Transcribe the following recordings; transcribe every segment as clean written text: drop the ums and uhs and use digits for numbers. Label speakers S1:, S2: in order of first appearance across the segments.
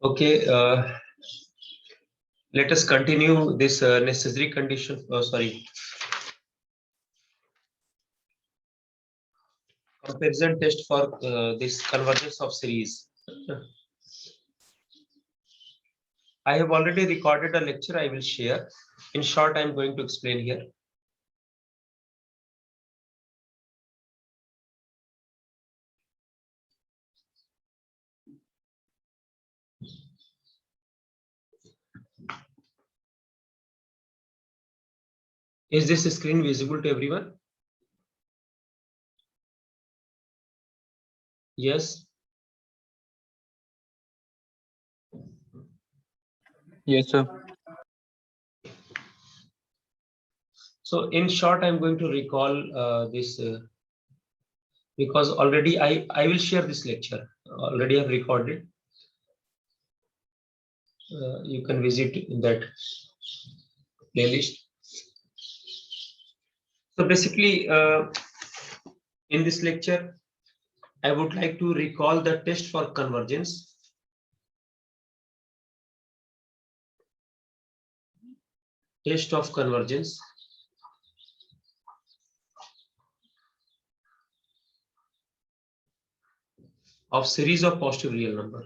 S1: Okay, let us continue this necessary condition. Comparison test for this convergence of series. I have already recorded a lecture. I will share. In short, I am going to explain here. Is this screen visible to everyone? Yes.
S2: Yes, sir.
S1: So in short, I'm going to recall this because already I will share this lecture. Already I've recorded. You can visit in that playlist. So basically, in this lecture, I would like to recall the test for convergence. Test of convergence. Of series of positive real number.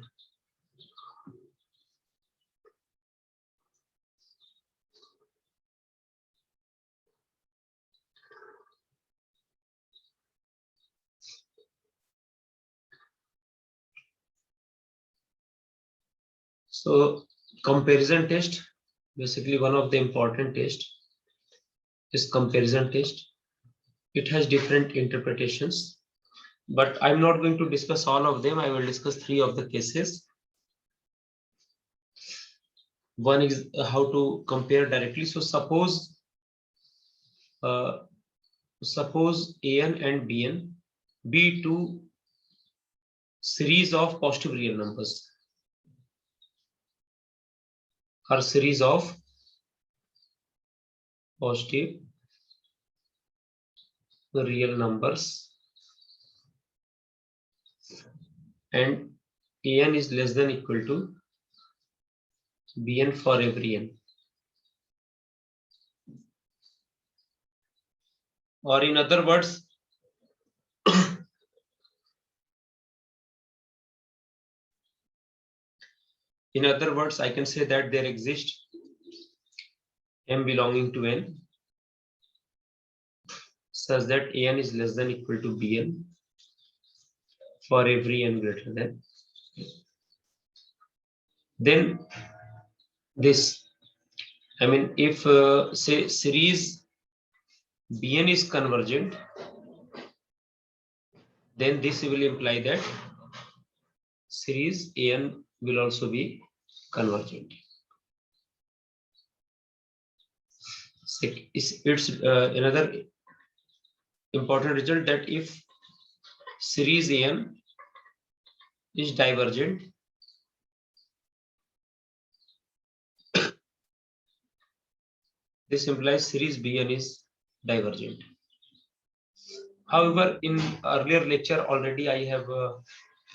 S1: So comparison test, basically one of the important tests is comparison test. It has different interpretations, but I'm not going to discuss all of them. I will discuss 3 of the cases. One is how to compare directly. So suppose an and Bn be two series of positive real numbers, or series of positive real numbers, and An is less than equal to Bn for every n. Or in other words, I can say that there exists m belonging to n such that An is less than equal to Bn for every n greater than. Then this, I mean, if say series Bn is convergent, then this will imply that series An will also be convergent. It's another important result that if series An is divergent, this implies series Bn is divergent. However, in earlier lecture already I have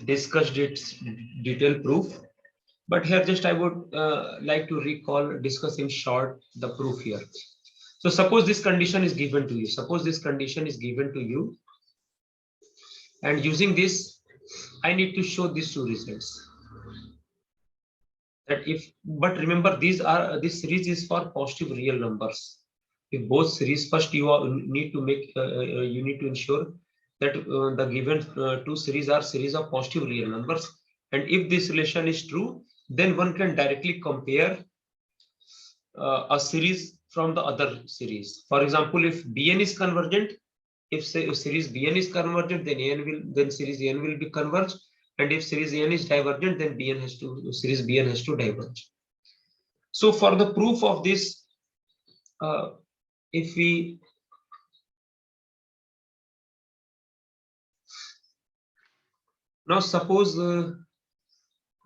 S1: discussed its detailed proof, but here just I would like to discuss in short the proof here. So suppose this condition is given to you. And using this, I need to show these 2 results. That but remember, this series is for positive real numbers. If both series, first you need to ensure that the given 2 series are series of positive real numbers, and if this relation is true, then one can directly compare a series from the other series. For example, if Bn is convergent, if series Bn is convergent, then series N will be converged, and if series N is divergent, then series Bn has to diverge. So for the proof of this, if we now suppose,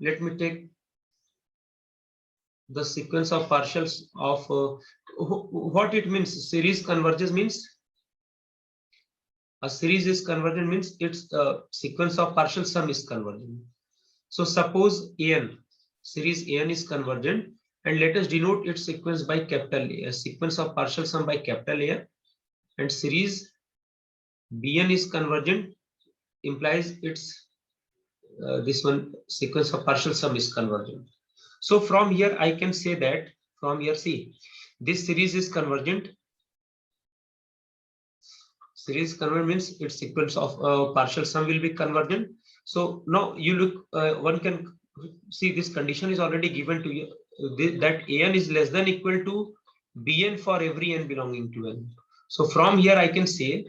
S1: let me take the sequence of partials of what it means. Series converges means a series is convergent means its sequence of partial sum is convergent. So suppose An, series an is convergent, and let us denote its sequence by capital A, a sequence of partial sum by capital A, and series bn is convergent implies its this one sequence of partial sum is convergent. So from here I can say that, from here, see, this series is convergent. Series convergent means its sequence of partial sum will be convergent. So now you look, one can see this condition is already given to you, that an is less than equal to bn for every n belonging to n. So from here I can say,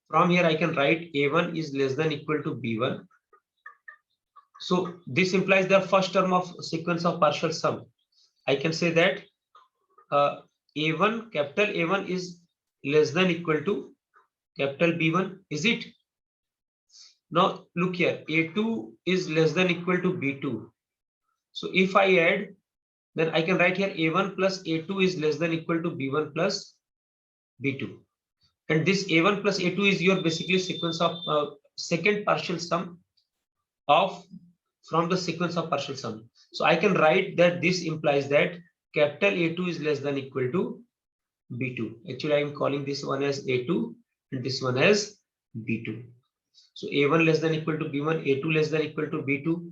S1: from here I can write a1 is less than equal to b1. So this implies the first term of sequence of partial sum. I can say that a1, capital A1 is less than equal to capital B1, is it? Now look here, A2 is less than equal to B2. So if I add, then I can write here A1 plus A2 is less than equal to B1 plus B2. And this A1 plus A2 is your basically sequence of second partial sum of from the sequence of partial sum. So I can write that this implies that capital A2 is less than equal to B2. Actually, I am calling this one as A2 and this one as B2. So A1 less than equal to B1, A2 less than equal to B2.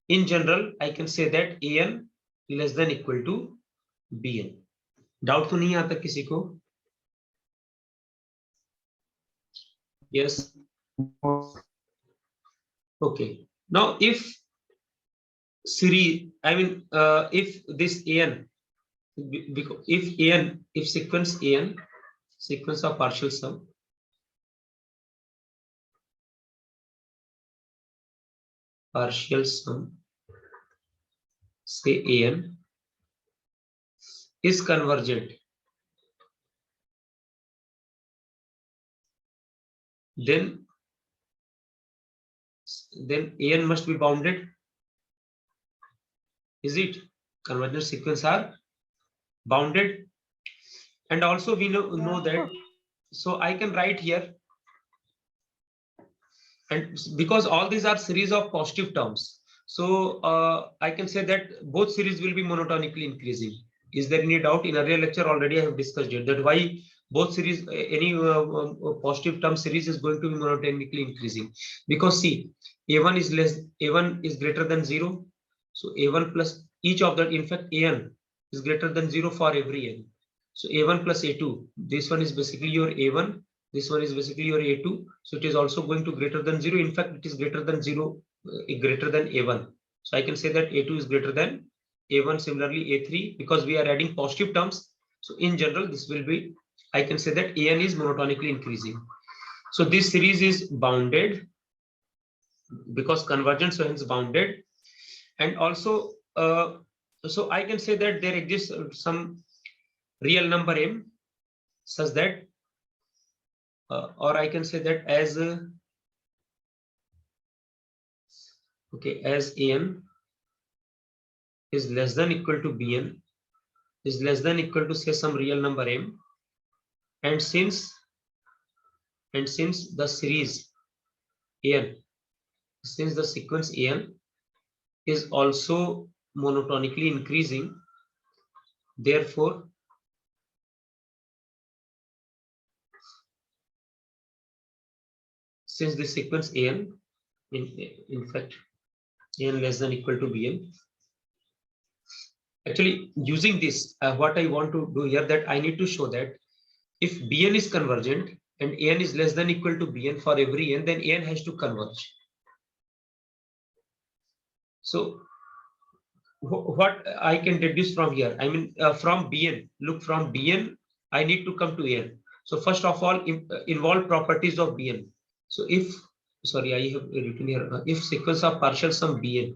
S1: In general, I can say that AN less than equal to BN. Doubt तो नहीं आता किसी को? Yes. Okay. Now, if series, I mean, if this AN, if AN, if sequence AN, sequence of partial sum, say AN is convergent, then AN must be bounded. Is it? Convergent sequence are bounded, and also we know that. So I can write here, and because all these are series of positive terms, so I can say that both series will be monotonically increasing. Is there any doubt? In earlier lecture already I have discussed it, that why both series, any positive term series is going to be monotonically increasing, because see, a1 is greater than 0. So a1 plus each of that, in fact an is greater than 0 for every n. So a1 plus a2, this one is basically your a1, this one is basically your a2. So it is also going to greater than 0. In fact, it is greater than 0, greater than a1. So I can say that a2 is greater than a1, similarly a3, because we are adding positive terms. So in general, this will be, I can say that an is monotonically increasing. So this series is bounded because convergence, so hence bounded. And also, so I can say that there exists some real number m such that, or I can say that as okay, as an is less than equal to bn is less than equal to, say, some real number m, and since the series an, since the sequence an is also monotonically increasing, therefore since the sequence an, in fact an less than equal to bn, actually using this, what I want to do here, that I need to show that if bn is convergent and an is less than equal to bn for every n, then an has to converge. So what I can deduce from here, I mean from bn, look, from bn I need to come to an. So first of all, involve properties of bn. So if, sorry, I have written here, if sequence of partial sum bn,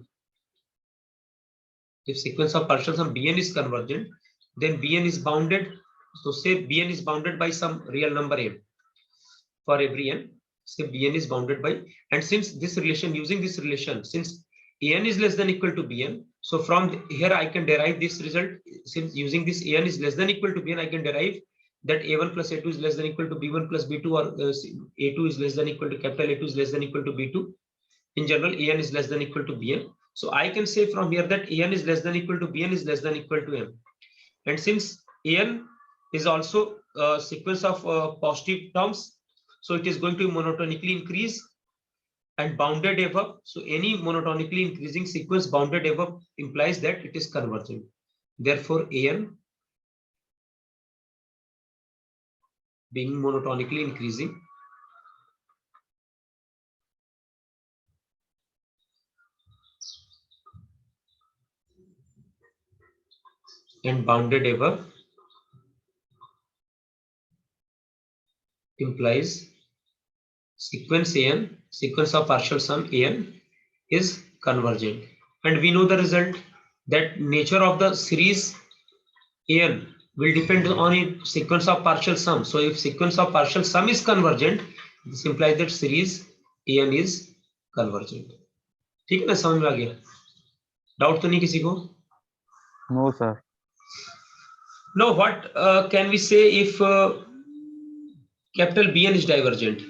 S1: if sequence of partial sum bn is convergent, then bn is bounded. So say bn is bounded by some real number m for every n. Say bn is bounded by, and since this relation, using this relation, since an is less than equal to bn, so from here I can derive this result. Since using this an is less than equal to bn, I can derive that a1 plus a2 is less than equal to b1 plus b2, or a2 is less than equal to capital A2 is less than equal to b2. In general, an is less than equal to bn. So I can say from here that an is less than equal to bn is less than equal to m. And since an is also a sequence of positive terms, so it is going to monotonically increase and bounded above. So any monotonically increasing sequence bounded above implies that it is convergent. Therefore an being monotonically increasing and bounded above implies sequence an, sequence of partial sum an is convergent. And we know the result, that nature of the series an will depend on a sequence of partial sum. So if sequence of partial sum is convergent, this implies that series an is convergent. ठीक है ना, समझ में आ गया? Doubt तो नहीं किसी को?
S2: No, sir.
S1: Now what can we say if capital Bn is divergent?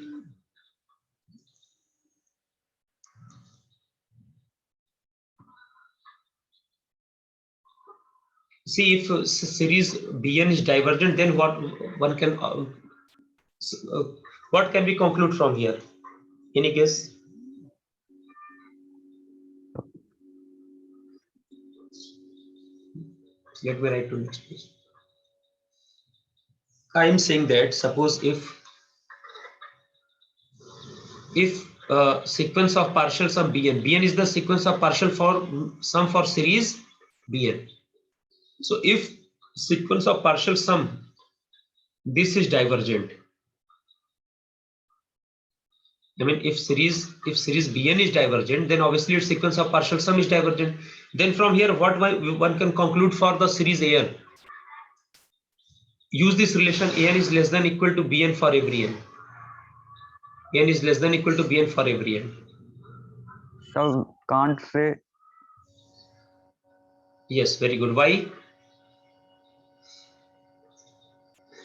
S1: See, if series Bn is divergent, then what one can what can we conclude from here? Any guess? Let me write to next page. I am saying that suppose if sequence of partial sum bn is the sequence of partial for sum for series bn. So if sequence of partial sum this is divergent, I mean if series bn is divergent, then obviously its sequence of partial sum is divergent. Then from here what one can conclude for the series an, use this relation an is less than equal to bn for every n. N is less than equal to bn for every n.
S2: So can't say.
S1: Yes, very good. Why?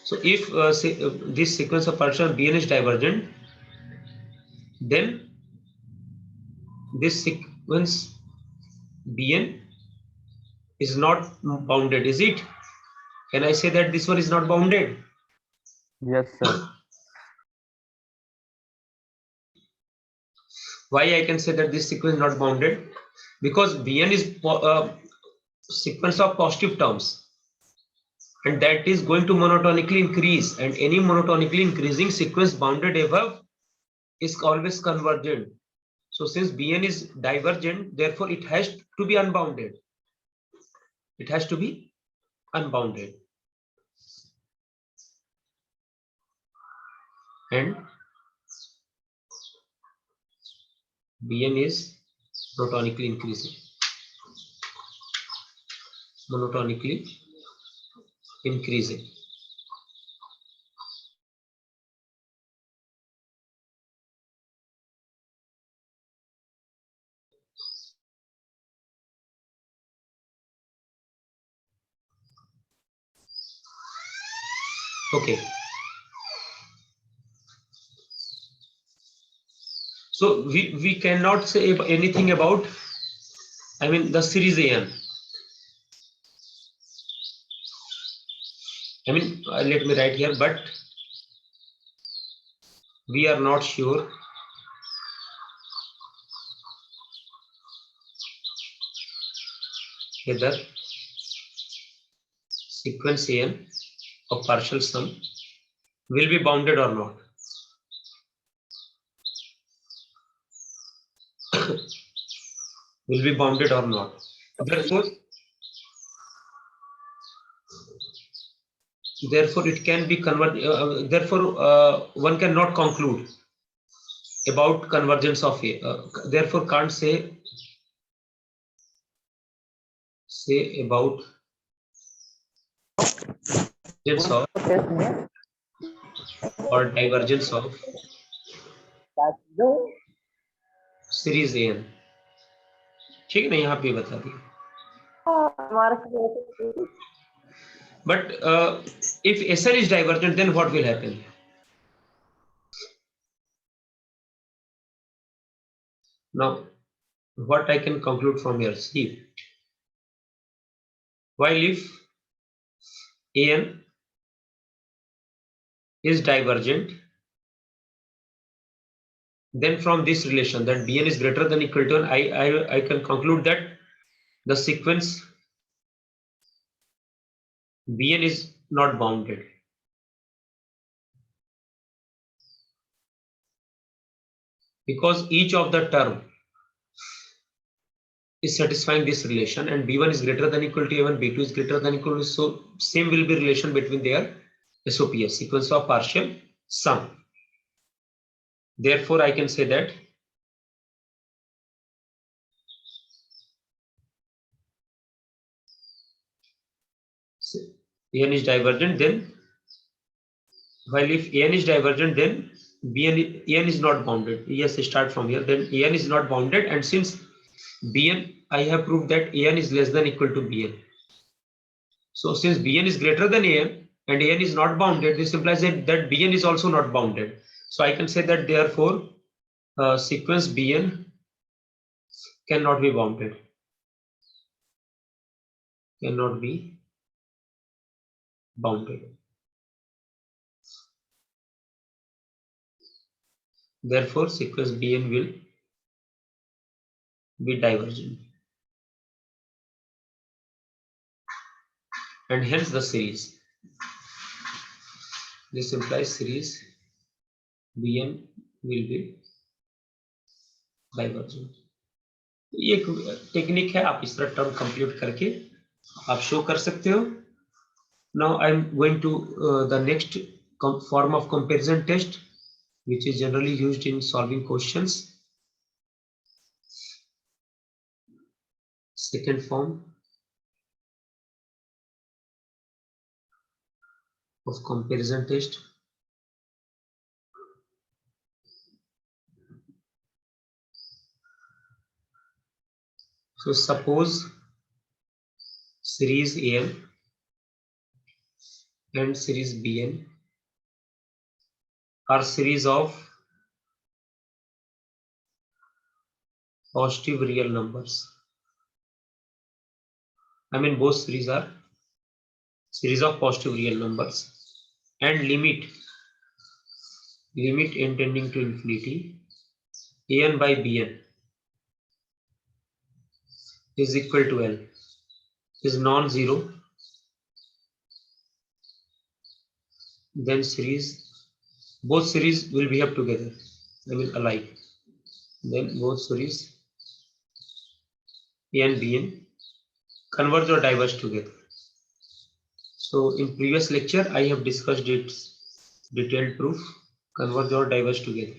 S1: So if this sequence of partial bn is divergent, then this sequence bn is not bounded, is it? Can I say that this one is not bounded?
S2: Yes, sir.
S1: Why I can say that this sequence is not bounded? Because bn is sequence of positive terms, and that is going to monotonically increase, and any monotonically increasing sequence bounded above is always convergent. So since bn is divergent, therefore it has to be unbounded. It has to be unbounded. And bn is monotonically increasing. Monotonically increasing. Okay. So we cannot say anything about, I mean, the series an. I mean, let me write here, but we are not sure whether sequence an of partial sum will be bounded or not. Will be bounded or not. Therefore it can be converted. Therefore one cannot conclude about convergence of a. Therefore can't say about convergence of or divergence of series an. ठीक है ना, यहाँ पे बता दिया. But if SN is divergent, then what will happen? Now what I can conclude from here? See, while if An is divergent, then from this relation that Bn is greater than equal to 1, I can conclude that the sequence Bn is not bounded. Because each of the term is satisfying this relation and B1 is greater than equal to A1, B2 is greater than equal to, so same will be relation between their SOPs, sequence of partial sum. Therefore, I can say that An is divergent, then while if An is divergent, then An is not bounded. Yes, start from here. Then An is not bounded, and since Bn, I have proved that An is less than equal to Bn. So since Bn is greater than An and An is not bounded, this implies that Bn is also not bounded. So I can say that therefore sequence Bn cannot be bounded. Cannot be bounded. Therefore, sequence Bn will be divergent. And hence the series. This implies series Bn will be divergent. ये एक technique है, आप इस तरह term compute करके आप show कर सकते हो. Now I am going to the next form of comparison test, which is generally used in solving questions. Second form of comparison test. So suppose series An and series Bn are series of positive real numbers. I mean both series are series of positive real numbers and limit n tending to infinity An by Bn is equal to L, is non-zero, then both series will behave together, I mean alike. Then both series A and Bn converge or diverge together. So in previous lecture I have discussed its detailed proof, converge or diverge together.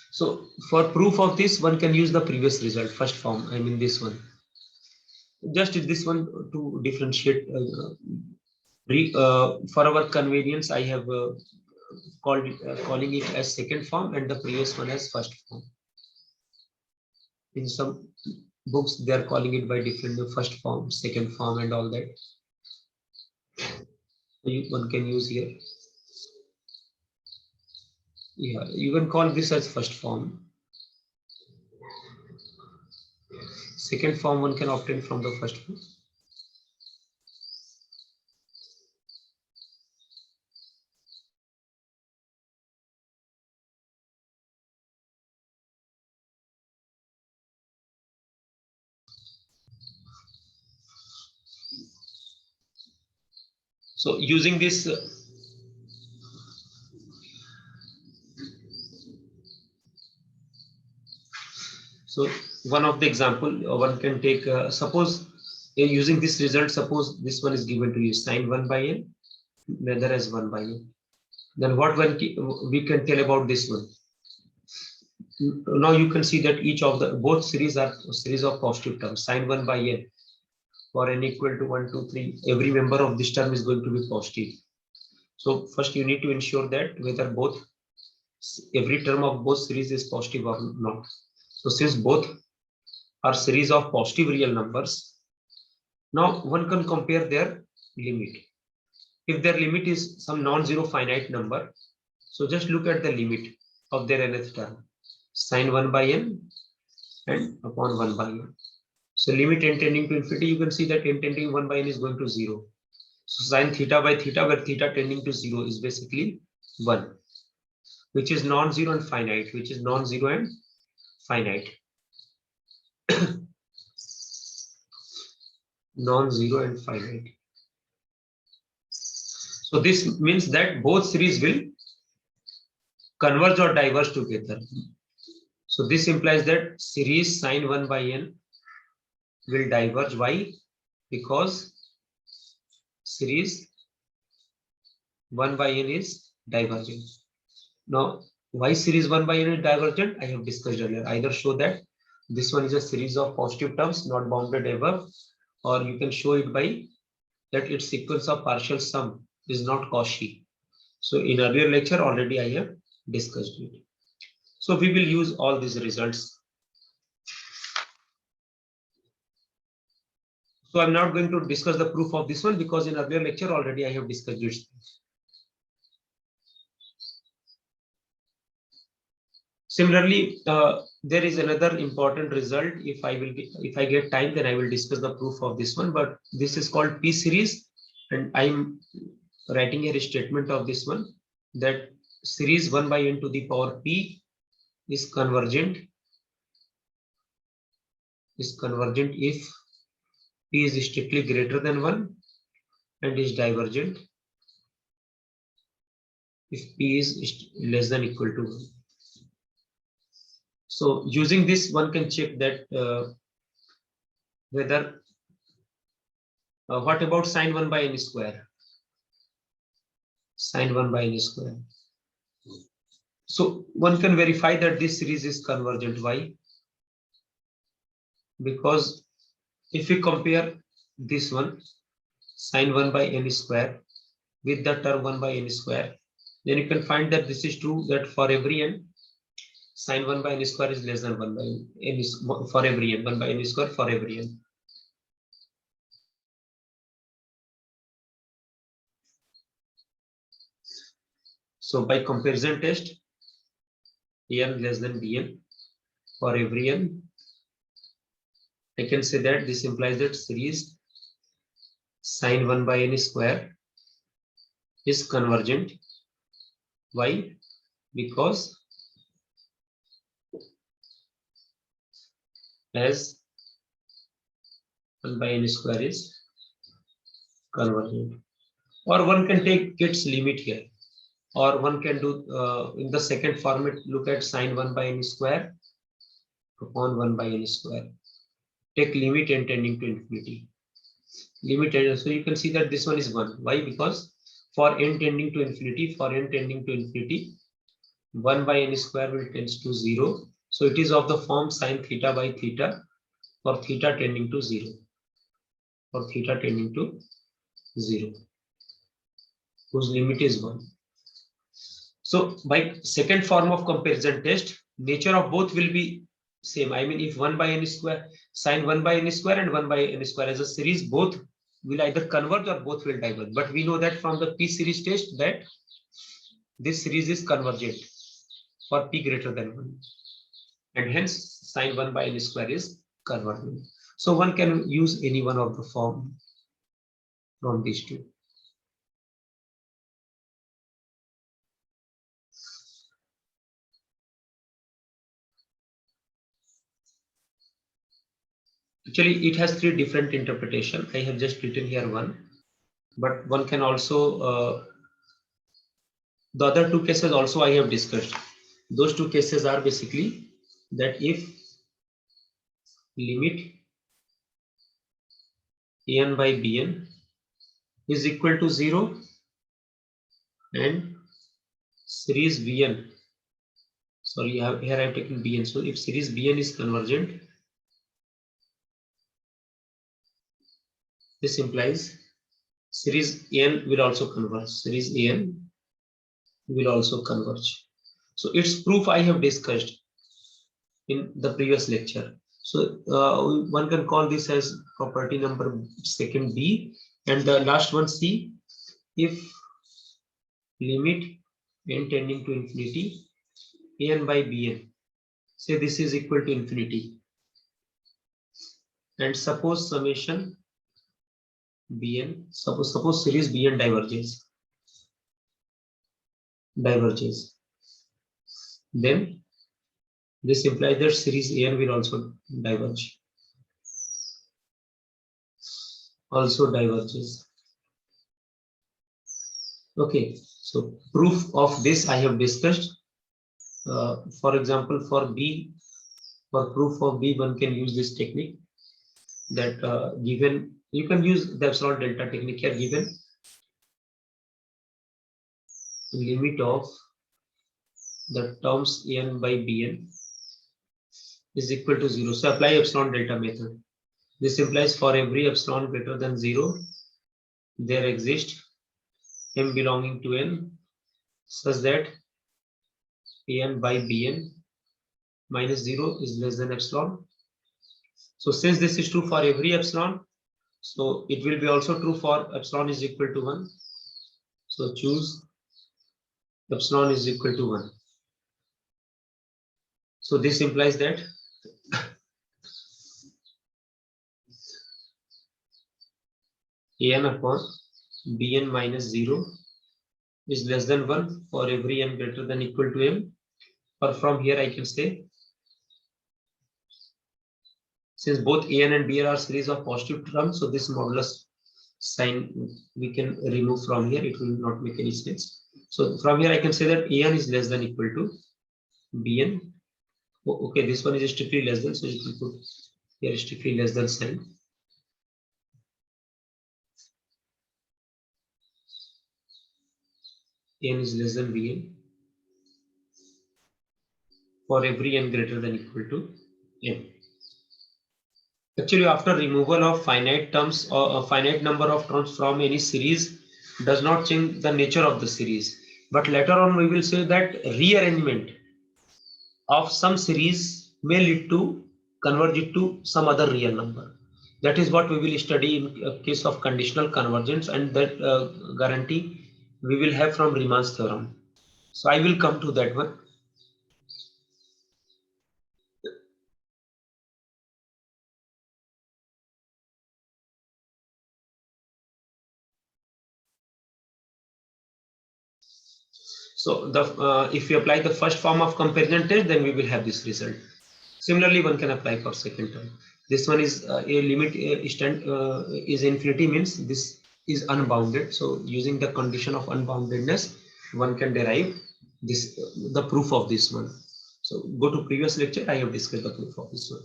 S1: So for proof of this, one can use the previous result, first form, I mean this one. Just this one to differentiate. For our convenience, I have calling it as second form and the previous one as first form. In some books, they are calling it by different first form, second form, and all that. One can use here. Yeah, you can call this as first form. Second form one can obtain from the first form. So using this so one of the example one can take, suppose using this result, suppose this one is given to you, sine 1 by n, another as 1 by n. Then what we can tell about this one? Now you can see that each of the both series are series of positive terms, sine 1 by n. For n equal to 1, 2, 3, every member of this term is going to be positive. So first you need to ensure that whether every term of both series is positive or not. So since both are series of positive real numbers, now one can compare their limit. if their limit is some non-zero finite number, so just look at the limit of their nth term, sine 1 by n and upon 1 by n. So limit n tending to infinity, you can see that n tending 1 by n is going to 0. So sine theta by theta, where theta tending to 0 is basically 1, which is non-zero and finite, which is non-zero and finite. Non-zero and finite. So this means that both series will converge or diverge together. So this implies that series sine 1 by n will diverge. Why? Because series 1 by n is divergent. Now, why series 1 by n is divergent? I have discussed earlier. Either show that this one is a series of positive terms not bounded above, or you can show it by that its sequence of partial sum is not Cauchy. So in earlier lecture already I have discussed it. So we will use all these results. So I'm not going to discuss the proof of this one because in earlier lecture already I have discussed it. Similarly, there is another important result. If I get time, then I will discuss the proof of this one. But this is called P series, and I'm writing here a statement of this one that series 1 by n to the power p is convergent if p is strictly greater than 1 and is divergent if p is less than equal to 1. So using this, one can check that whether what about sine 1 by n square? Sine 1 by n square. So one can verify that this series is convergent. Why? Because if we compare this one, sine 1 by n square, with the term 1 by n square, then you can find that this is true that for every n, sine 1 by n square is less than 1 by n for every n, 1 by n square for every n. So by comparison test, n less than bn for every n, I can say that this implies that series sine 1 by n square is convergent. Why? Because as 1 by n square is convergent. Or one can take its limit here. Or one can do in the second format, look at sine 1 by n square upon 1 by n square. Take limit n tending to infinity. Limit, so you can see that this one is 1. Why? Because for n tending to infinity, 1 by n square will tends to 0. So it is of the form sine theta by theta for theta tending to 0. For theta tending to 0, whose limit is 1. So by second form of comparison test, nature of both will be same. I mean, if 1 by n square, sine 1 by n square and 1 by n square as a series, both will either converge or both will diverge. But we know that from the P series test that this series is convergent for p greater than 1. And hence sine 1 by n square is convergent. So one can use any one of the form from these two. Actually, it has 3 different interpretations. I have just written here one, but one can also, the other 2 cases also I have discussed. Those 2 cases are basically that if limit an by bn is equal to 0 and series bn, sorry, here I have taken bn. So if series bn is convergent, this implies series n will also converge. Series an will also converge. So its proof I have discussed in the previous lecture. So one can call this as property number second B, and the last one C. if limit n tending to infinity an by bn, say this is equal to infinity, and suppose summation bn, suppose series bn diverges, then this implies that series an will also diverges. Okay, so proof of this I have discussed. For example, for proof of b, one can use this technique, that given, you can use the epsilon delta technique here. Given limit of the terms an by bn is equal to 0, so apply epsilon delta method. This implies for every epsilon greater than 0, there exists m belonging to n such that an by bn minus 0 is less than epsilon. So since this is true for every epsilon, so it will be also true for epsilon is equal to 1. So choose epsilon is equal to 1. So this implies that an upon bn minus 0 is less than 1 for every n greater than equal to m. Or from here I can say, since both an and bn are series of positive terms, so this modulus sign we can remove from here, it will not make any sense. So from here I can say that an is less than equal to bn. Okay, this one is strictly less than, so you can put here strictly less than sign. N is less than bn for every n greater than equal to m. Actually, after removal of finite terms or a finite number of terms from any series does not change the nature of the series, but later on we will say that rearrangement of some series may lead to converge it to some other real number. That is what we will study in case of conditional convergence, and that guarantee we will have from Riemann's theorem. So I will come to that one. So if we apply the first form of comparison test, then we will have this result. Similarly, one can apply for second term. This one is a limit is infinity, means this is unbounded. So using the condition of unboundedness, one can derive this the proof of this one. So go to previous lecture, I have discussed the proof of this one.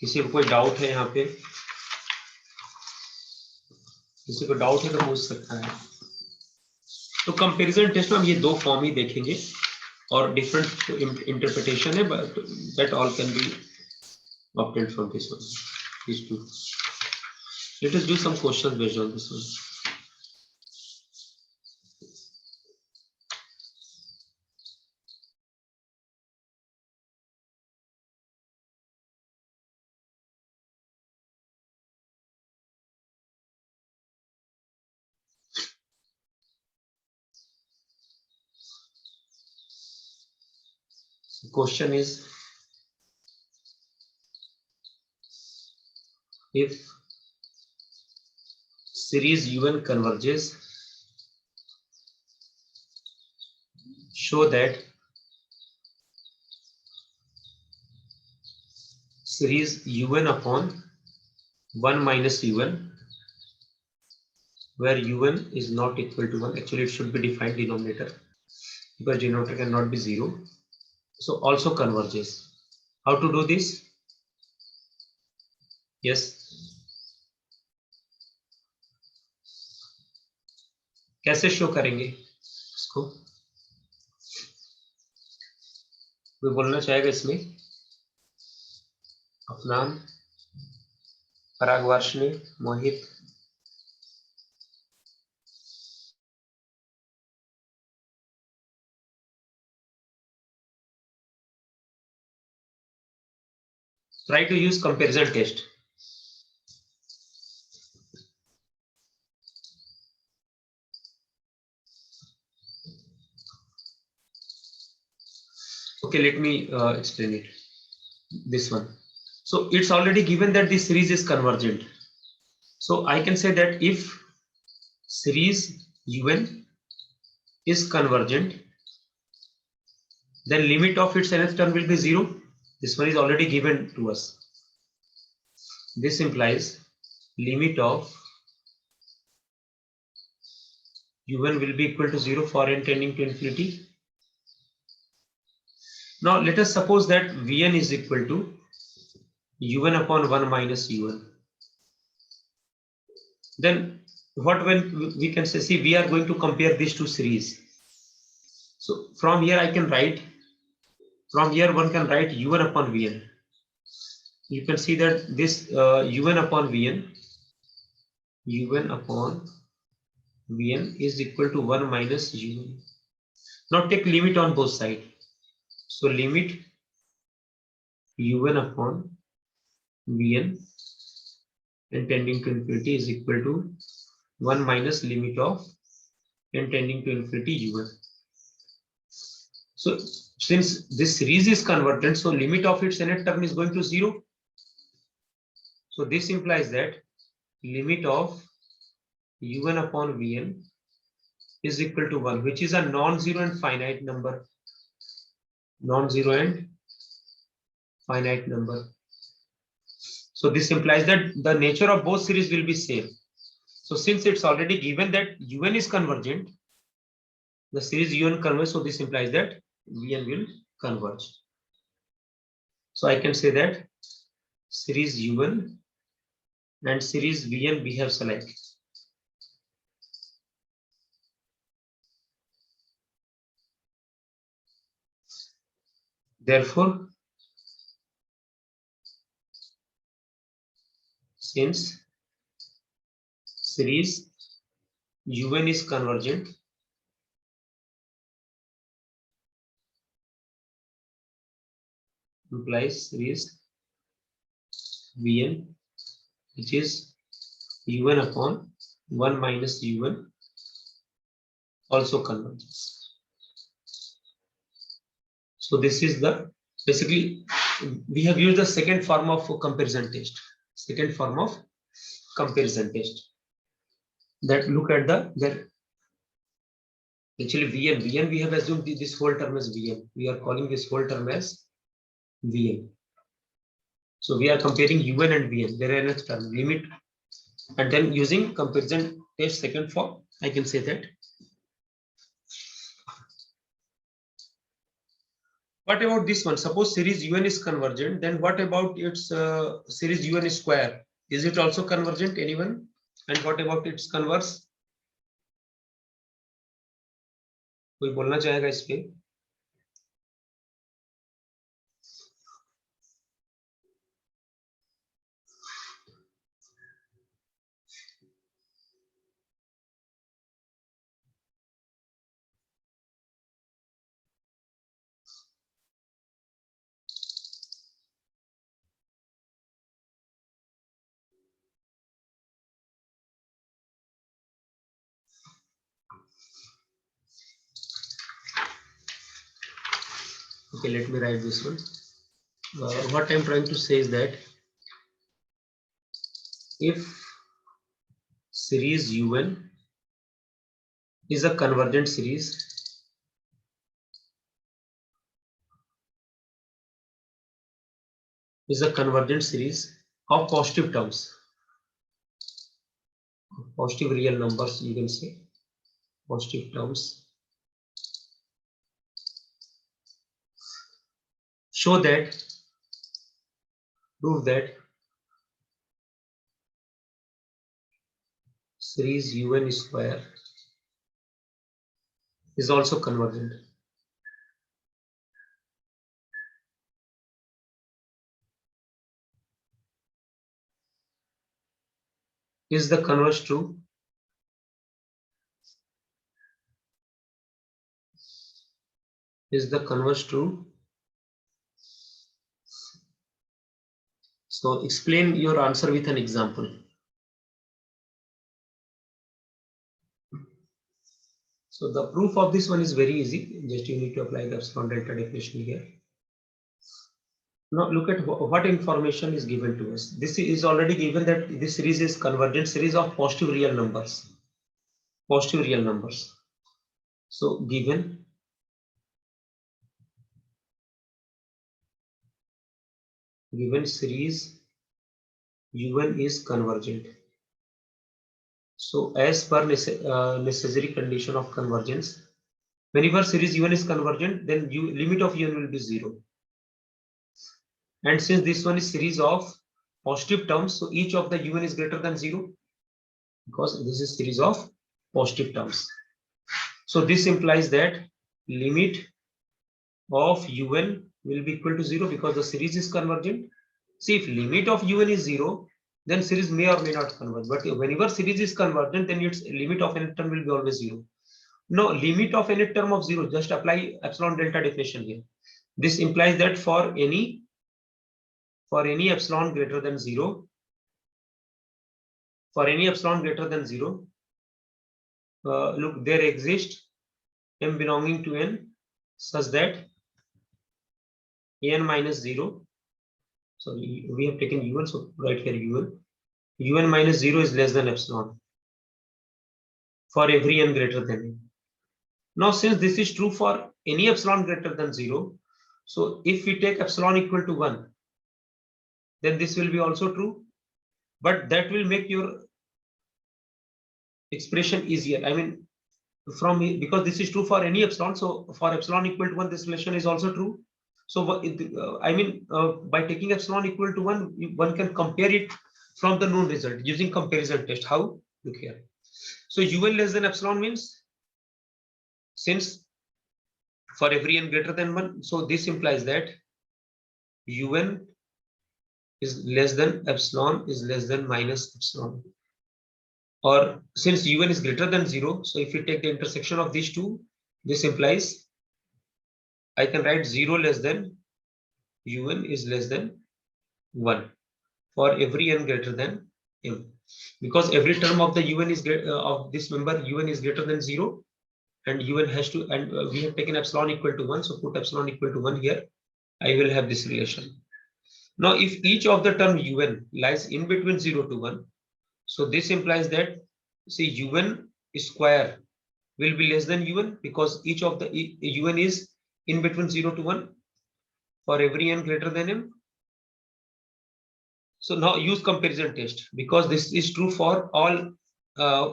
S1: किसी को कोई doubt है यहाँ पे? किसी को doubt है तो पूछ सकता है. तो कंपैरिजन टेस्ट में हम ये दो फॉर्म ही देखेंगे और डिफरेंट इंटरप्रिटेशन है, but that all can be obtained from this one, these two. Let us do some questions based on this one. The question is, if series un converges, show that series un upon 1 minus un, where un is not equal to 1. Actually, it should be defined denominator, because denominator cannot be 0. So also converges. How to do this? Yes. कैसे show करेंगे इसको? कोई बोलना चाहेगा इसमें? अपना पराग, वार्षिणी, मोहित, Try to use comparison test. Okay, let me explain it. This one. So it's already given that the series is convergent. So I can say that if series UN is convergent, then limit of its nth term will be 0. This one is already given to us. This implies limit of UN will be equal to 0 for n tending to infinity. Now let us suppose that Vn is equal to UN upon 1 minus UN. Then what when we can say, see, we are going to compare these two series. So from here I can write, from here one can write UN upon Vn. You can see that this UN upon Vn, UN upon Vn is equal to 1 minus UN. Now take limit on both sides. So limit UN upon Vn n tending to infinity is equal to 1 minus limit of n tending to infinity UN. So since this series is convergent, so limit of its nth term is going to 0. So this implies that limit of UN upon Vn is equal to 1, which is a non-zero and finite number. Non-zero and finite number. So this implies that the nature of both series will be same. So since it's already given that UN is convergent, the series UN converges, so this implies that Vn will converge. So I can say that series UN and series Vn behaves alike. Therefore, since series UN is convergent, implies series Vn, which is UN upon 1 minus UN, also converges. So this is the, basically we have used the second form of comparison test. Second form of comparison test. That look at the actually Vn we have assumed this whole term as Vn. We are calling this whole term as Vn. So we are comparing UN and Vn. There are another term limit, and then using comparison test second form, I can say that. What about this one? Suppose series UN is convergent, then what about its series UN square? Is it also convergent? Anyone? And what about its converse? कोई बोलना चाहेगा इस पे? Okay, let me write this one. What I'm trying to say is that if series UN is a convergent series, of positive terms, positive real numbers, you can say positive terms, show that, prove that series UN square is also convergent. Is the converse true? Is the converse true? So explain your answer with an example. So the proof of this one is very easy. Just you need to apply the epsilon delta definition here. Now look at what information is given to us. This is already given that this series is convergent series of positive real numbers. Positive real numbers. So given series U1 is convergent. So as per necessary condition of convergence, whenever series U1 is convergent, then limit of U1 will be 0. And since this one is series of positive terms, so each of the U1 is greater than 0 because this is series of positive terms. So this implies that limit of U1 will be equal to 0 because the series is convergent. See, if limit of U1 is 0, then series may or may not converge. But whenever series is convergent, then its limit of any term will be always 0. No, limit of any term of 0, just apply epsilon delta definition here. This implies that for any epsilon greater than 0, look, there exists m belonging to n such that n minus 0. So we have taken U1, so right here U1. U1 minus 0 is less than epsilon for every n greater than n. Now, since this is true for any epsilon greater than 0, so if we take epsilon equal to 1, then this will be also true, but that will make your expression easier. I mean, because this is true for any epsilon, so for epsilon equal to 1, this relation is also true. So by taking epsilon equal to 1, one can compare it from the known result using comparison test. How? Look here. So U1 less than epsilon means, since for every n greater than 1, so this implies that U1 is less than epsilon is less than minus epsilon. Or since U1 is greater than 0, so if you take the intersection of these two, this implies I can write 0 less than U1 is less than 1 for every n greater than m, because every term of the U1 is of this member U1 is greater than 0, and U1 has to, and we have taken epsilon equal to 1, so put epsilon equal to 1 here. I will have this relation. Now, if each of the term U1 lies in between 0 to 1, so this implies that, see, U1 square will be less than U1 because each of the U1 is in between 0 to 1 for every n greater than m. So now use comparison test, because this is true for all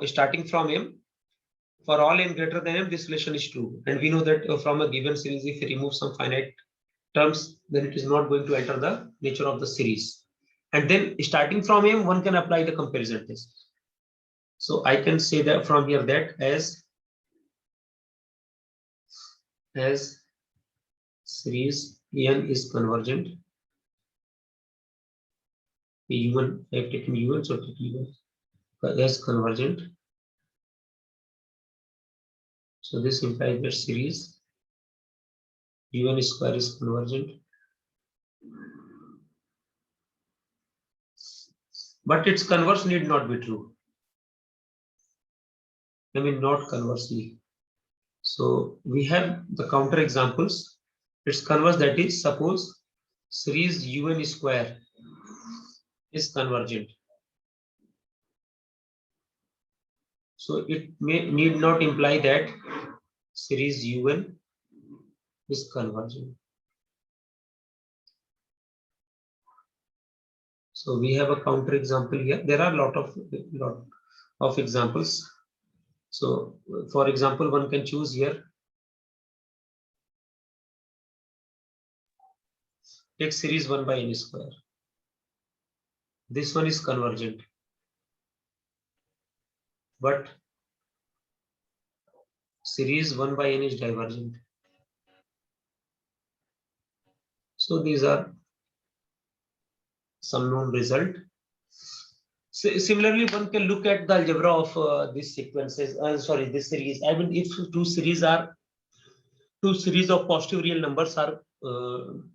S1: starting from m. For all n greater than m, this relation is true, and we know that from a given series, if we remove some finite terms, then it is not going to enter the nature of the series. And then starting from m, one can apply the comparison test. So I can say that from here that as series n is convergent, U1, I have taken U1, so take U1 as convergent. So this implies that series U1 square is convergent. But its converse need not be true. I mean, not conversely. So we have the counter examples. Its converse, that is, suppose series U1 square is convergent. So it need not imply that series U1 is convergent. So we have a counter example here. There are a lot of examples. So for example, one can choose here. Take series 1 by n square. This one is convergent, but series 1 by n is divergent. So these are some known result. So similarly, one can look at the algebra of these sequences. This series. I mean, if two series of positive real numbers are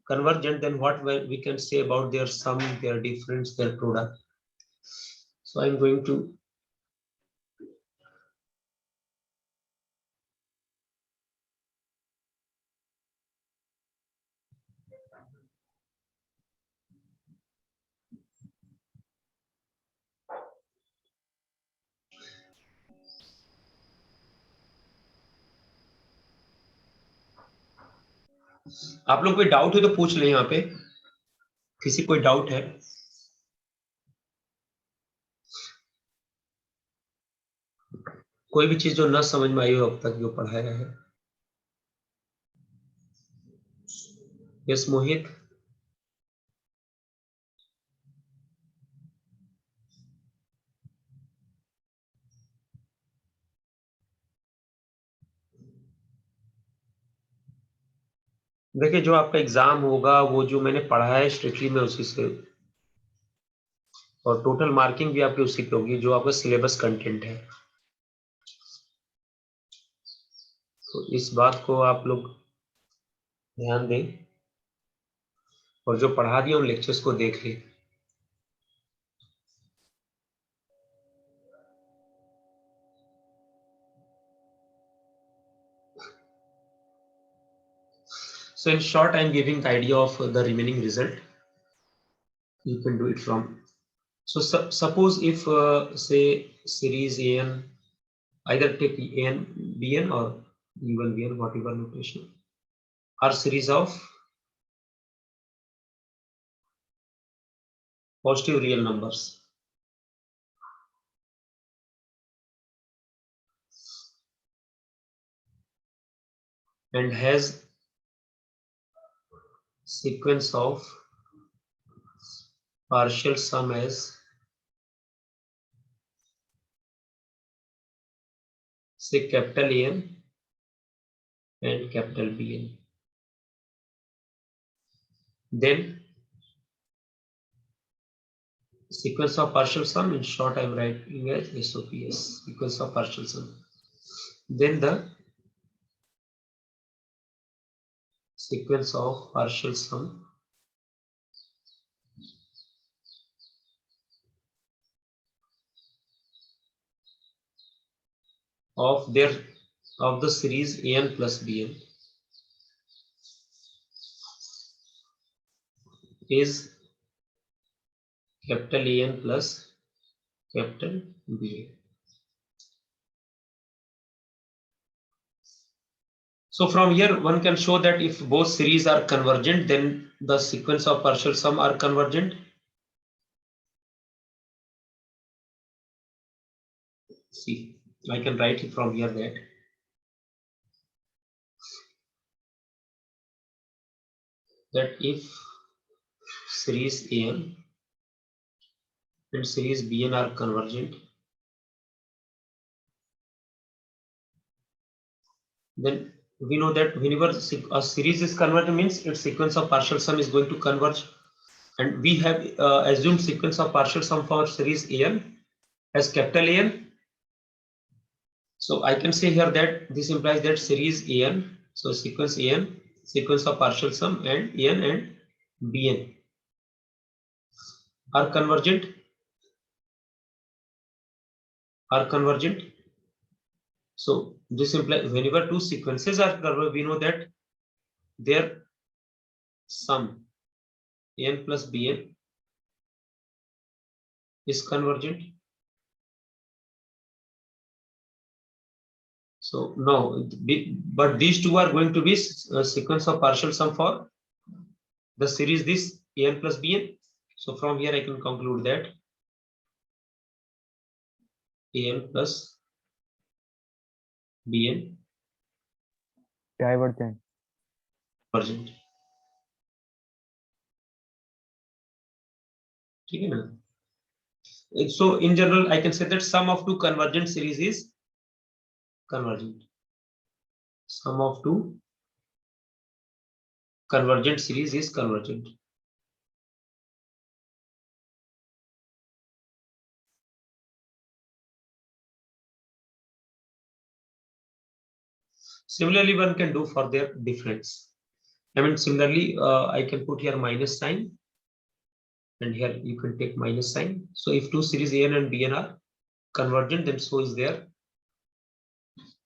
S1: convergent, then what we can say about their sum, their difference, their product. So I'm going to आप लोग कोई doubt है तो पूछ ले, यहाँ पे किसी कोई डाउट है? कोई भी चीज जो न समझ में आई हो अब तक जो पढ़ाया है? यस मोहित। देखिए जो आपका एग्जाम होगा वो जो मैंने पढ़ा है स्ट्रिक्टली मैं उसी से, और टोटल मार्किंग भी आपकी उसी पे होगी जो आपका सिलेबस कंटेंट है। तो इस बात को आप लोग ध्यान दें और जो पढ़ा दिया उन लेक्चर्स को देख लें। So in short, I am giving the idea of the remaining result. You can do it from. So suppose if say series AN, either take AN, BN or even BN, whatever notation, are series of positive real numbers. And has sequence of partial sum as say capital AN and capital BN. Then sequence of partial sum, in short I am writing as SOPS, sequence of partial sum. Then the sequence of partial sum of the series AN plus BN is capital AN plus capital BN. So from here one can show that if both series are convergent, then the sequence of partial sum are convergent. See, I can write it from here that if series AN and series BN are convergent, then we know that whenever a series is convergent means its sequence of partial sum is going to converge, and we have assumed sequence of partial sum for series AN as capital AN. So I can say here that this implies that series AN, so sequence AN, sequence of partial sum, and AN and BN are convergent. So this implies whenever two sequences are convergent, we know that their sum AN plus BN is convergent. So no, but these two are going to be a sequence of partial sum for the series this AN plus BN. So from here I can conclude that AN plus BN
S2: divergent.
S1: convergent. ठीक है ना? So in general I can say that sum of two convergent series is convergent. Sum of two convergent series is convergent. Similarly one can do for their difference. I mean, similarly, I can put here minus sign, and here you can take minus sign. So if two series AN and BN are convergent, then so is their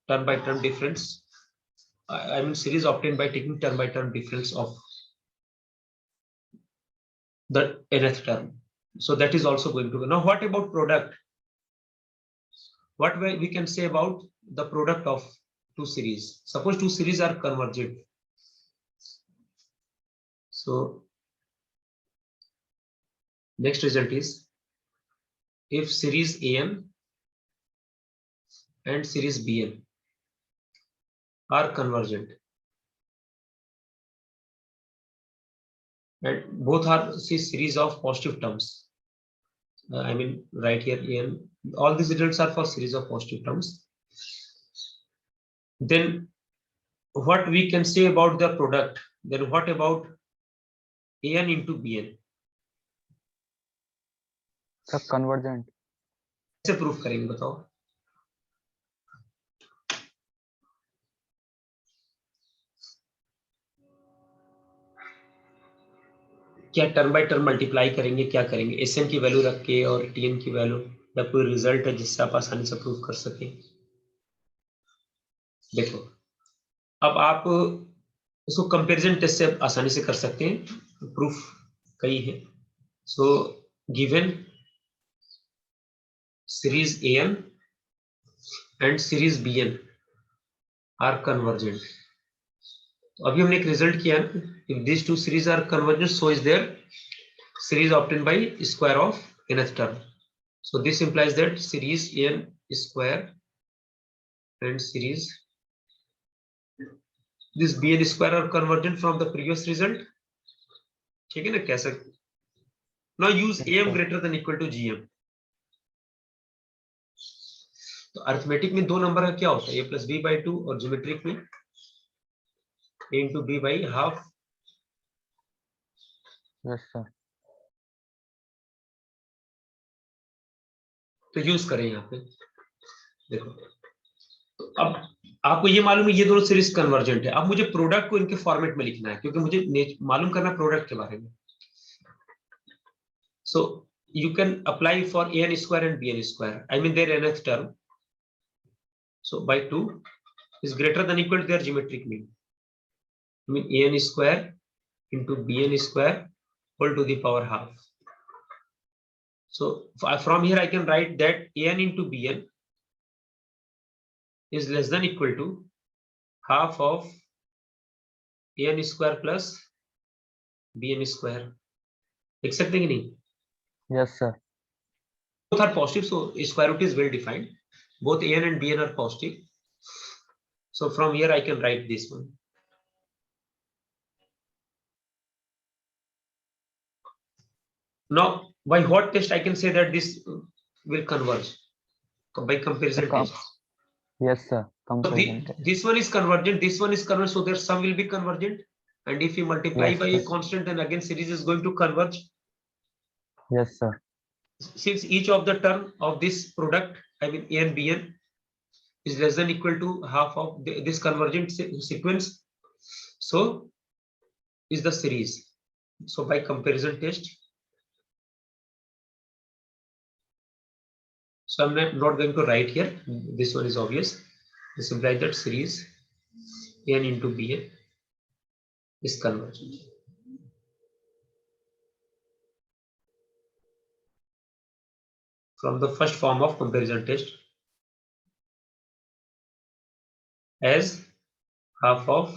S1: term by term difference. I mean, series obtained by taking term by term difference of the nth term. So that is also going to be. Now, what about product? What we can say about the product of two series? Suppose two series are convergent. So next result is if series AN and series BN are convergent and both are series of positive terms. I mean, right here AN, all these results are for series of positive terms. Then what we can say about the product? Then what about AN into BN?
S2: सब convergent.
S1: कैसे proof करेंगे बताओ? क्या term by term multiply करेंगे, क्या करेंगे? SN की value रख के और टीएन की वैल्यू, या कोई रिजल्ट है जिससे आप आसानी से प्रूफ कर सके? देखो, अब आप इसको कंपैरिजन टेस्ट से आसानी से कर सकते हैं, प्रूफ कई है. So given series AN and series BN are convergent. तो अभी हमने एक रिजल्ट किया, if these two series are convergent, so is their series obtained by square of nth term. So this implies that series AN square and series this BN square are convergent from the previous result. ठीक है ना? कैसे? Now use AM greater than equal to GM. तो arithmetic में दो number का क्या होता है? a plus b by 2 और ज्योमेट्रिक में a into b by half.
S2: Yes, sir.
S1: तो यूज करें यहाँ पे. देखो, तो अब आपको ये मालूम है ये दोनों सीरीज कन्वर्जेंट है. अब मुझे प्रोडक्ट को इनके फॉर्मेट में लिखना है क्योंकि मुझे मालूम करना प्रोडक्ट के बारे में. सो you can apply for an square and bn square, I mean their nth term. So by 2 is greater than equal to their geometric mean. I mean an square into bn square whole to the power half. So from here I can write that an into bn is less than equal to half of an square plus bn square. देख सकते हैं कि नहीं?
S2: Yes, sir.
S1: Both are positive, so square root is well defined. Both an and bn are positive. So from here I can write this one. Now by what test I can say that this will converge? By comparison test.
S2: Yes, sir.
S1: So
S2: Comparison test.
S1: this one is convergent, this one is convergent, so their sum will be convergent. And if you multiply
S2: Yes,
S1: by a
S2: sir.
S1: constant, then again series is going to converge.
S2: Yes, sir.
S1: Since each of the term of this product, I mean a and bn, is less than equal to half of this convergent sequence, so is the series. So by comparison test, so I'm not going to write here, this one is obvious. This implies that series n into bn is convergent. From the first form of comparison test as half of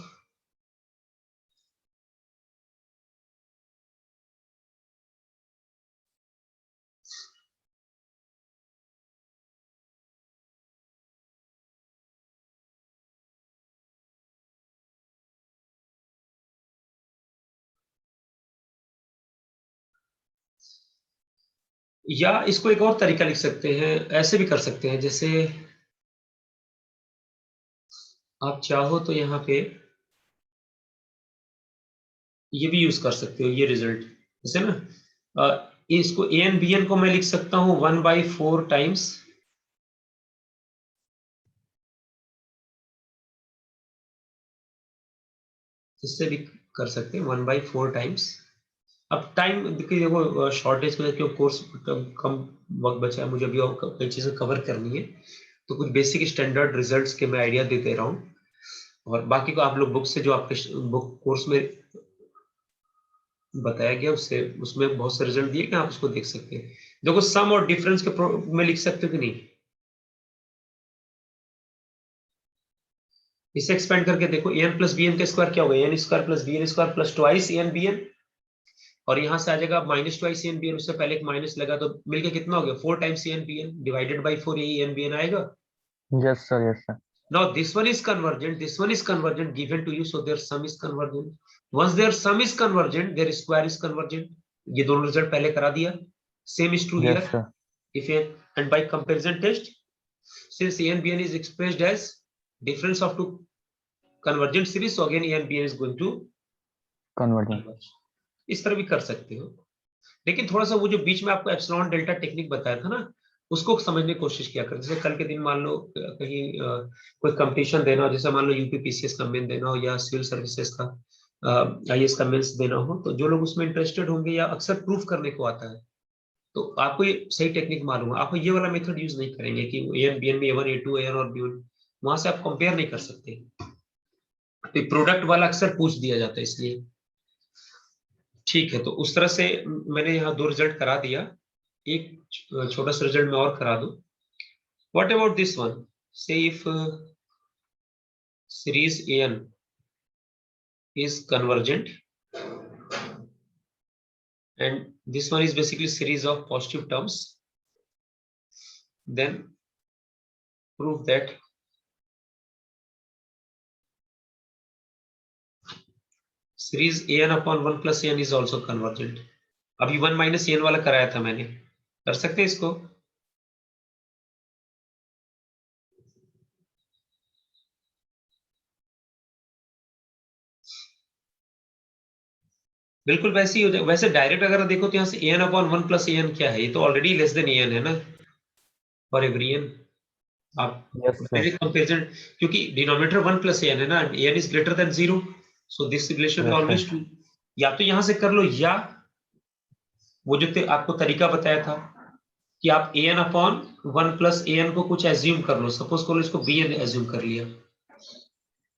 S1: या इसको एक और तरीका लिख सकते हैं, ऐसे भी कर सकते हैं, जैसे आप चाहो तो यहाँ पे ये भी यूज कर सकते हो, ये रिजल्ट जैसे ना इसको ए एन बी एन को मैं लिख सकता हूँ 1/4 टाइम्स इससे भी कर सकते हैं 1/4 टाइम्स। अब टाइम देखिए, देखो शॉर्टेज में क्यों कोर्स कम वक्त बचा है, मुझे अभी और कई चीजें कवर करनी है, तो कुछ बेसिक स्टैंडर्ड रिजल्ट्स के मैं आइडिया दे रहा हूँ, और बाकी को आप लोग बुक से जो आपके बुक कोर्स में बताया गया उससे, उसमें बहुत से रिजल्ट दिए कि आप उसको देख सकते हैं। देखो सम और डिफरेंस के में लिख सकते हो कि नहीं, इसे एक्सपेंड करके देखो, एन प्लस बी एन का स्क्वायर क्या होगा, n square plus b n square plus twice n b n, और यहाँ से आ जाएगा minus twice n b n, उससे पहले एक माइनस लगा तो मिलके कितना हो गया 4 times n b n divided by 4, यही एन बी एन आएगा।
S2: Yes, sir. Yes, sir.
S1: Now this one is convergent, this one is convergent given to you, so their sum is convergent. Once their sum is convergent, their square is convergent. ये दोनों result पहले करा दिया। Same is true
S2: Yes,
S1: here.
S2: sir.
S1: If n, and by comparison test, since a and b n is expressed as difference of two convergent series, so again a and b n is going to
S2: Convergent.
S1: converge. इस तरह भी कर सकते हो, लेकिन थोड़ा सा वो जो बीच में आपको एप्सिलॉन डेल्टा टेक्निक बताया था ना, उसको समझने की कोशिश किया कर। जैसे कल के दिन मान लो कहीं कोई कंपटीशन देना हो, जैसे मान लो यूपीपीसीएस का मेन देना हो या सिविल सर्विसेज का आईएएस का मेंस देना हो, तो जो लोग उसमें इंटरेस्टेड होंगे या अक्सर प्रूफ करने को आता है, तो आपको ये सही टेक्निक मालूम है, आप ये वाला मेथड यूज नहीं करेंगे कि एन बी एन में A1 A2 AN और B1, वहां से आप कंपेयर नहीं कर सकते, तो प्रोडक्ट वाला अक्सर पूछ दिया जाता है इसलिए। ठीक है, तो उस तरह से मैंने यहाँ 2 रिजल्ट करा दिया, एक छोटा सा रिजल्ट मैं और करा दूं। व्हाट अबाउट दिस वन, से if series AN is convergent and this one is basically series of positive terms, then prove that series AN upon 1 plus AN is also convergent। अभी 1 minus AN वाला कराया था मैंने, कर सकते हैं इसको। बिल्कुल वैसे ही हो जाएगा। वैसे डायरेक्ट अगर देखो तो यहाँ से AN upon 1 plus AN क्या है, ये तो ऑलरेडी लेस देन AN है ना फॉर एवरी AN। आप
S2: Yes, sir.
S1: कंपेरिजन, क्योंकि डिनोमिनेटर 1 plus AN है ना, AN is greater than 0, so this relation is
S2: Yes,
S1: always
S2: sir.
S1: true। या तो यहां से कर लो, या वो जो आपको तरीका बताया था कि आप AN अपॉन 1 प्लस AN को कुछ एज्यूम कर लो, सपोज करो इसको BN एज्यूम कर लिया,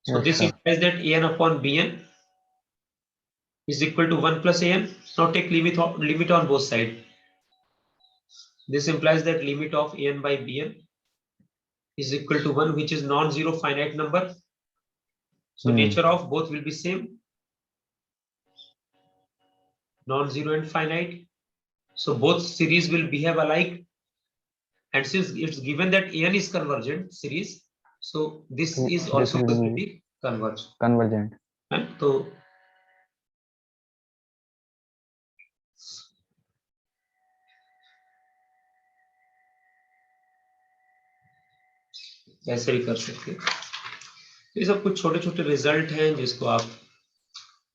S1: so
S2: Yes,
S1: this
S2: sir.
S1: implies that AN upon BN is equal to 1 plus AN। now take limit on both sides, this implies that limit of AN by BN is equal to 1, which is non-zero finite number, so nature of both will be same, non-zero and finite, so both series will behave alike, and since it's given that AN is convergent series, so this is
S2: This
S1: also going to
S2: will
S1: be converged।
S2: convergent.
S1: तो ऐसे भी कर सकते हैं। ये सब कुछ छोटे छोटे रिजल्ट हैं जिसको आप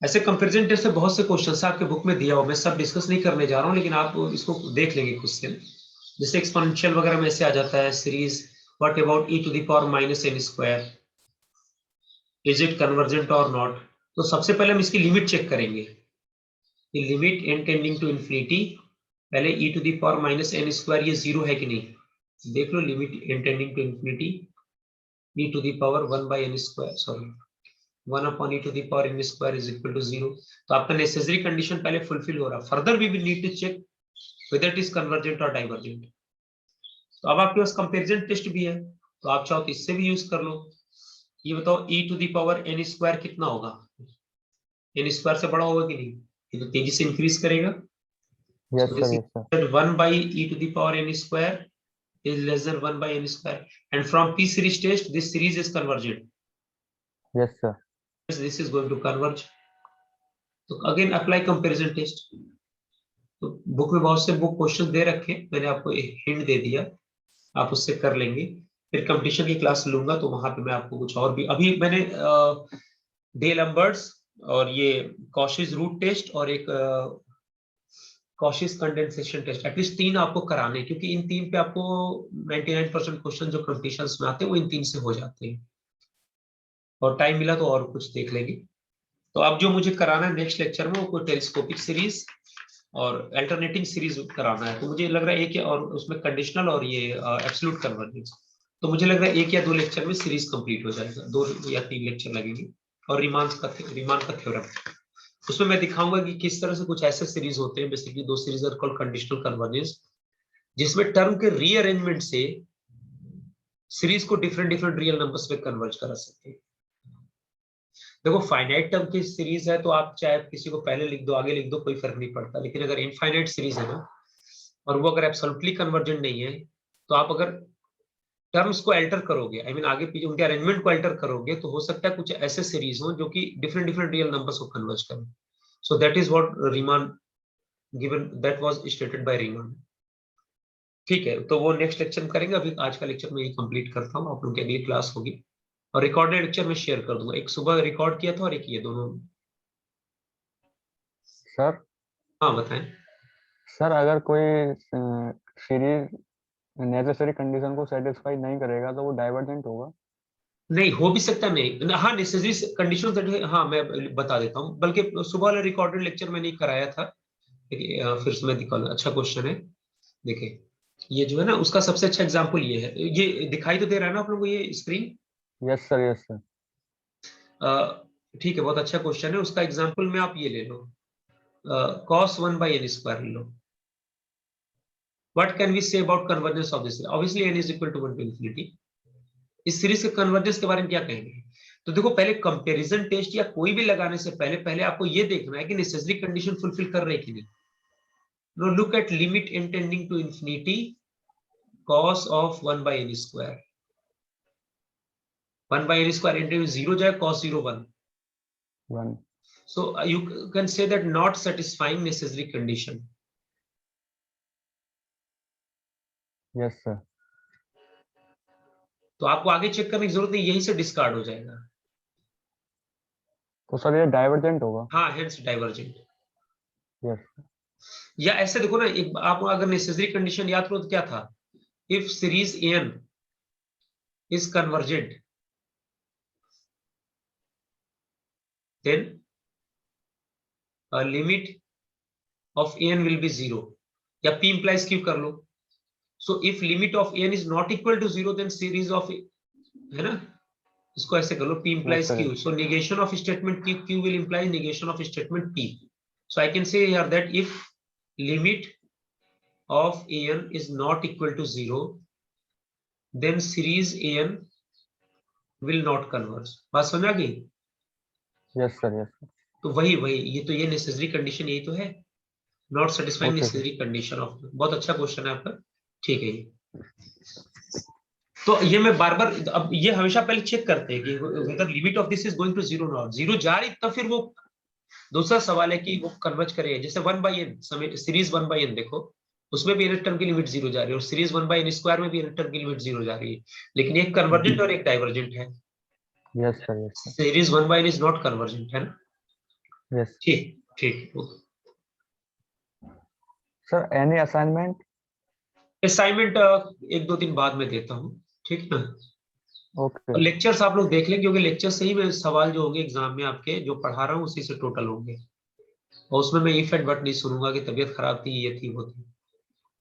S1: ऐसे कंपैरिजन टेस्ट से बहुत से क्वेश्चन आपके बुक में दिया हो, मैं सब डिस्कस नहीं करने जा रहा हूँ, लेकिन आप इसको देख लेंगे क्वेश्चन। जैसे एक्सपोनेंशियल वगैरह में ऐसे आ जाता है series, what about e to the power minus n square, is it convergent or not. तो सबसे पहले हम इसकी लिमिट चेक करेंगे, limit n tending to infinity, पहले e to the power minus n square ये जीरो है कि नहीं, देख लो limit n tending to infinity e to the power 1 by n square, sorry 1 upon e to the power n square is equal to 0। तो आपका necessary condition पहले fulfil हो रहा, further we will need to check whether it is convergent or divergent। तो अब आपके पास comparison test भी है, तो आप चाहो तो इससे भी यूज कर लो। ये बताओ e to the power n square कितना होगा, n स्क्वायर से बड़ा होगा कि नहीं, ये तो तेजी से इंक्रीज करेगा।
S2: Yes,
S1: so
S2: sir.
S1: this
S2: Yes, sir.
S1: is 1 by e to the power n square is less than 1 by n square, and from P series test this series is convergent,
S2: Yes, sir.
S1: this is going to converge। तो again apply comparison test, तो book में बहुत से book question दे रखे, मैंने आपको एक hint दे दिया, आप उससे कर लेंगे। फिर कंपटीशन की क्लास लूंगा तो वहां पे मैं आपको कुछ और भी, अभी मैंने डे लंबर्ट्स और ये कॉशिस रूट टेस्ट और एक कॉशिस कंडेंसेशन टेस्ट, एटलीस्ट 3 आपको कराने, क्योंकि इन 3 पे आपको 99% क्वेश्चन जो कंपटीशंस में आते हैं वो इन 3 से हो जाते हैं, और टाइम मिला तो और कुछ देख लेंगे। तो अब जो मुझे कराना है नेक्स्ट लेक्चर में वो कोई टेलीस्कोपिक सीरीज और अल्टरनेटिंग सीरीज कराना है। तो मुझे लग रहा है एक और उसमें कंडीशनल और ये एब्सोल्यूट कन्वर्जेंस, तो मुझे लग रहा है 1 या 2 लेक्चर में सीरीज कंप्लीट हो जाएगा, 2 या 3 लेक्चर लगेंगे। और रीमान का थ्योरम, उसमें मैं दिखाऊंगा कि किस तरह से कुछ ऐसे सीरीज होते हैं, basically 2 series are called conditional convergence, जिसमें टर्म के रीअरेंजमेंट से सीरीज को डिफरेंट डिफरेंट रियल नंबर्स में कन्वर्ज करा सकते हैं। देखो फाइनाइट टर्म की सीरीज है तो आप चाहे किसी को पहले लिख दो आगे लिख दो कोई फर्क नहीं पड़ता, लेकिन अगर इनफाइनाइट सीरीज है ना और वो अगर एब्सोल्युटली कन्वर्जेंट नहीं है, तो आप अगर टर्म्स को अल्टर करोगे, आई मीन आगे पीछे उनके अरेंजमेंट को अल्टर करोगे, तो हो सकता है कुछ ऐसे सीरीज हो जो कि डिफरेंट डिफरेंट रियल नंबर्स को कन्वर्ज करें। So that is what Riemann given, that was stated by Riemann. ठीक है, तो वो नेक्स्ट लेक्चर में करेंगे। अभी आज का लेक्चर मैं ये कंप्लीट करता हूँ, आप लोगों की अगली क्लास होगी और रिकॉर्डेड लेक्चर में शेयर कर दूंगा। एक सुबह रिकॉर्ड किया था और एक ये दोनों।
S2: सर
S1: हाँ बताएं।
S2: सर अगर कोई सीरीज नेसेसरी कंडीशन को सेटिस्फाई नहीं करेगा तो वो डाइवर्जेंट होगा?
S1: नहीं हो भी सकता है, नहीं हाँ नेसेसरी कंडीशन, हाँ मैं बता देता हूँ, बल्कि सुबह वाला रिकॉर्डेड लेक्चर मैंने कराया था, फिर से मैं दिखाऊंगा। अच्छा क्वेश्चन है, देखिए ये जो है ना उसका सबसे अच्छा एग्जांपल ये है, ये दिखाई तो दे रहा है ना आप लोगों को ये screen?
S2: Yes sir, yes sir.
S1: ठीक है, बहुत अच्छा क्वेश्चन है। उसका एग्जांपल में आप ये ले लो, cos 1/n² ले लो। What can we say about convergence of this? Obviously n is equal to 1 to infinity. इस सीरीज के कन्वर्जेंस के बारे में क्या कहेंगे? तो देखो पहले कंपैरिजन टेस्ट या कोई भी लगाने से पहले पहले आपको ये देखना है कि नेसेसरी कंडीशन फुलफिल कर रहे कि नहीं। No look at limit n tending to infinity cos of 1/n²। 1/n² into 0 जाए cos 0 1।
S2: 1।
S1: So you can say that not satisfying necessary condition.
S2: Yes sir.
S1: तो आपको आगे चेक करने की जरूरत नहीं, यहीं से डिस्कार्ड हो जाएगा।
S2: तो सर ये डाइवर्जेंट होगा?
S1: हाँ हेंस डाइवर्जेंट।
S2: यस।
S1: या ऐसे देखो ना, एक आप अगर नेसेसरी कंडीशन याद करो तो क्या था, if series n is convergent then limit of n will be 0, या p इंप्लाइज q कर लो। So if limit of n is not equal to 0 then series of, है ना, इसको ऐसे कर लो p
S2: yes
S1: implies
S2: sir.
S1: q, so negation of statement q will imply negation of statement p. So I can say here that if limit of an is not equal to 0 then series an will not converge। बात समझ आ गई?
S2: Yes sir, yes.
S1: तो वही वही ये तो ये necessary condition यही तो है, not satisfying
S2: okay sir.
S1: Necessary condition of. बहुत अच्छा क्वेश्चन है आपका, ठीक है ये। तो ये मैं बार बार, अब ये हमेशा पहले चेक करते हैं कि अगर limit of this is going to 0 not 0 जा रही, तब फिर वो दूसरा सवाल है कि वो कन्वर्ज करे। जैसे 1/n सीरीज 1/n देखो, उसमें भी n टर्म की लिमिट 0 जा रही है, और सीरीज 1/n² में भी n टर्म की लिमिट 0 जा रही है, लेकिन एक कन्वर्जेंट और एक डाइवर्जेंट है।
S2: Yes sir, yes sir.
S1: Series 1/n is not convergent, है ना?
S2: यस
S1: ठीक ठीक।
S2: सर। Any assignment?
S1: असाइनमेंट 1-2 दिन बाद में देता हूँ, ठीक ना?
S2: ओके।
S1: लेक्चर्स आप लोग देख लें, क्योंकि लेक्चर से ही मैं सवाल जो होंगे एग्जाम में आपके जो पढ़ा रहा हूँ उसी से टोटल होंगे, और उसमें मैं इफ एंड बट नहीं सुनूंगा कि तबीयत खराब थी ये थी वो थी।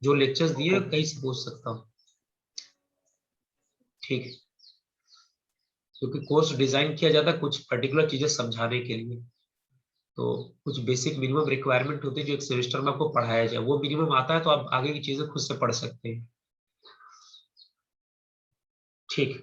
S1: जो लेक्चर्स दिए कहीं से पूछ सकता हूँ, ठीक है? क्योंकि कोर्स डिजाइन किया जाता है कुछ पर्टिकुलर चीजें समझाने के लिए, तो कुछ बेसिक मिनिमम रिक्वायरमेंट होती है जो एक सेमेस्टर में आपको पढ़ाया जाए, वो मिनिमम आता है तो आप आगे की चीजें खुद से पढ़ सकते हैं, ठीक।